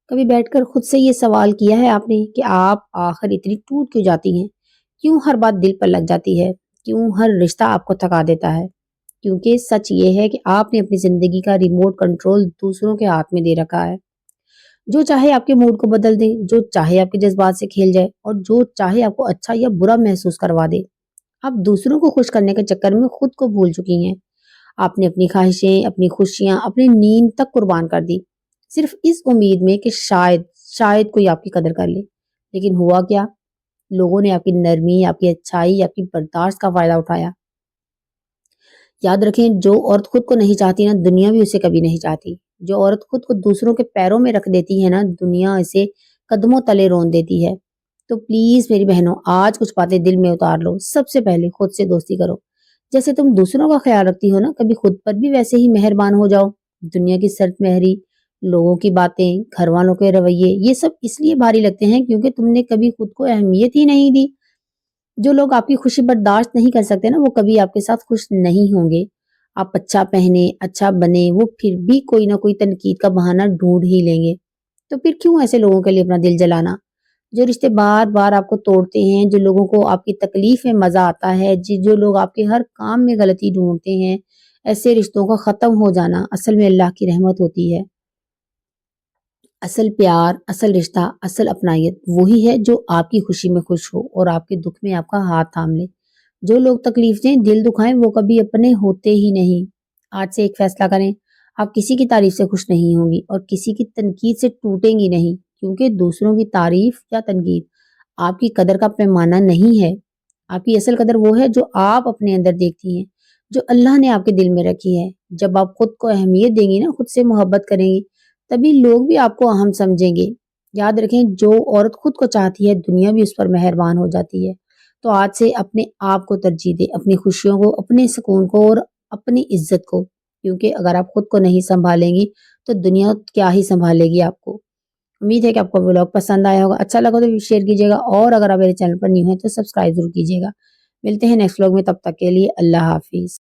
کبھی بیٹھ کر خود سے یہ سوال کیا ہے آپ نے کہ آپ آخر اتنی ٹوٹ کیوں جاتی ہیں؟ کیوں ہر بات دل پر لگ جاتی ہے؟ کیوں ہر رشتہ آپ کو تھکا دیتا ہے؟ کیونکہ سچ یہ ہے کہ آپ نے اپنی زندگی کا ریموٹ کنٹرول دوسروں کے ہاتھ میں دے رکھا ہے۔ جو چاہے آپ کے موڈ کو بدل دے، جو چاہے آپ کے جذبات سے کھیل جائے اور جو چاہے آپ کو اچھا یا برا محسوس کروا دے۔ آپ دوسروں کو خوش کرنے کے چکر میں خود کو بھول چکی ہیں۔ آپ نے اپنی خواہشیں، اپنی خوشیاں، اپنی نیند تک قربان کر دی، صرف اس امید میں کہ شاید کوئی آپ کی قدر کر لے۔ لیکن ہوا کیا؟ لوگوں نے آپ کی نرمی، آپ کی اچھائی، آپ کی برداشت کا فائدہ اٹھایا۔ یاد رکھیں، جو عورت خود کو نہیں چاہتی نا، دنیا بھی اسے کبھی نہیں چاہتی۔ جو عورت خود کو دوسروں کے پیروں میں رکھ دیتی ہے نا، دنیا اسے قدموں تلے رون دیتی ہے۔ تو پلیز میری بہنوں، آج کچھ باتیں دل میں اتار لو۔ سب سے پہلے خود سے دوستی کرو۔ جیسے تم دوسروں کا خیال رکھتی ہو نا، کبھی خود پر بھی ویسے ہی مہربان ہو جاؤ۔ دنیا کی سرد مہری، لوگوں کی باتیں، گھر والوں کے رویے، یہ سب اس لیے بھاری لگتے ہیں کیونکہ تم نے کبھی خود کو اہمیت ہی نہیں دی۔ جو لوگ آپ کی خوشی برداشت نہیں کر سکتے نا، وہ کبھی آپ کے ساتھ خوش نہیں ہوں گے۔ آپ اچھا پہنے، اچھا بنے، وہ پھر بھی کوئی نہ کوئی تنقید کا بہانہ ڈھونڈ ہی لیں گے۔ تو پھر کیوں ایسے لوگوں کے لیے اپنا دل جلانا؟ جو رشتے بار بار آپ کو توڑتے ہیں، جو لوگوں کو آپ کی تکلیف میں مزہ آتا ہے، جو لوگ آپ کے ہر کام میں غلطی ڈھونڈتے ہیں، ایسے رشتوں کا ختم ہو جانا اصل میں اللہ کی رحمت ہوتی ہے۔ اصل پیار، اصل رشتہ، اصل اپنائیت وہی ہے جو آپ کی خوشی میں خوش ہو اور آپ کے دکھ میں آپ کا ہاتھ تھام لے۔ جو لوگ تکلیف دیں، دل دکھائیں، وہ کبھی اپنے ہوتے ہی نہیں۔ آج سے ایک فیصلہ کریں، آپ کسی کی تعریف سے خوش نہیں ہوں گی اور کسی کی تنقید سے ٹوٹیں گی نہیں، کیونکہ دوسروں کی تعریف یا تنقید آپ کی قدر کا پیمانہ نہیں ہے۔ آپ کی اصل قدر وہ ہے جو آپ اپنے اندر دیکھتی ہیں، جو اللہ نے آپ کے دل میں رکھی ہے۔ جب آپ خود کو اہمیت دیں گی نا، خود سے محبت کریں گی، تبھی لوگ بھی آپ کو اہم سمجھیں گے۔ یاد رکھیں، جو عورت خود کو چاہتی ہے، دنیا بھی اس پر مہربان ہو جاتی ہے۔ تو آج سے اپنے آپ کو ترجیح دیں، اپنی خوشیوں کو، اپنے سکون کو اور اپنی عزت کو، کیونکہ اگر آپ خود کو نہیں سنبھالیں گی تو دنیا کیا ہی سنبھالے گی آپ کو۔ امید ہے کہ آپ کو ولاگ پسند آیا ہوگا، اچھا لگا تو شیئر کیجیے گا، اور اگر آپ میرے چینل پر نیو ہیں تو سبسکرائب ضرور کیجیے گا۔ ملتے ہیں نیکسٹ ولاگ میں، تب تک کے لیے اللہ حافظ۔